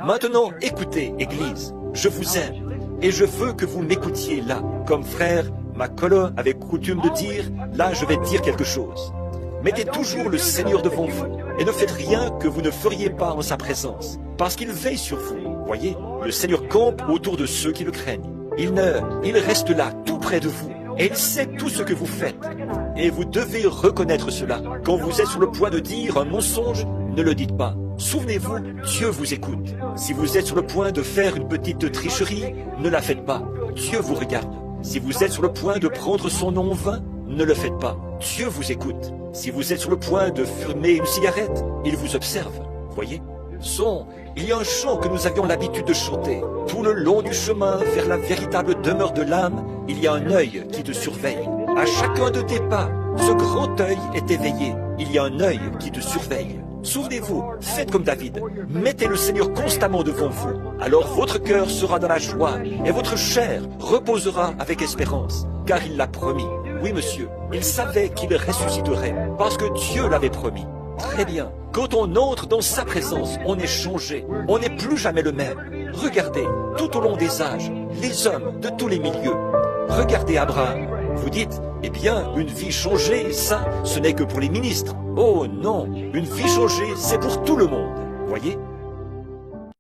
Maintenant, écoutez, Église, je vous aime, et je veux que vous m'écoutiez là. Comme frère Makolo avait coutume de dire, là je vais dire quelque chose. Mettez toujours le Seigneur devant vous, et ne faites rien que vous ne feriez pas en sa présence, parce qu'il veille sur vous. Voyez, le Seigneur campe autour de ceux qui le craignent. Il reste là, tout près de vous, et il sait tout ce que vous faites. Et vous devez reconnaître cela. Quand vous êtes sur le point de dire un mensonge, ne le dites pas. Souvenez-vous, Dieu vous écoute. Si vous êtes sur le point de faire une petite tricherie, ne la faites pas. Dieu vous regarde. Si vous êtes sur le point de prendre son nom en vain, ne le faites pas. Dieu vous écoute. Si vous êtes sur le point de fumer une cigarette, il vous observe. Voyez ? Il y a un chant que nous avions l'habitude de chanter. Tout le long du chemin vers la véritable demeure de l'âme, il y a un œil qui te surveille. À chacun de tes pas, ce grand œil est éveillé. Il y a un œil qui te surveille. Souvenez-vous, faites comme David. Mettez le Seigneur constamment devant vous. Alors votre cœur sera dans la joie et votre chair reposera avec espérance, car il l'a promis. Oui, monsieur, il savait qu'il ressusciterait, parce que Dieu l'avait promis. Très bien. Quand on entre dans sa présence, on est changé. On n'est plus jamais le même. Regardez, tout au long des âges, les hommes de tous les milieux. Regardez Abraham. Vous dites, eh bien, une vie changée, ça, ce n'est que pour les ministres. Oh non, une vie changée, c'est pour tout le monde. Voyez ?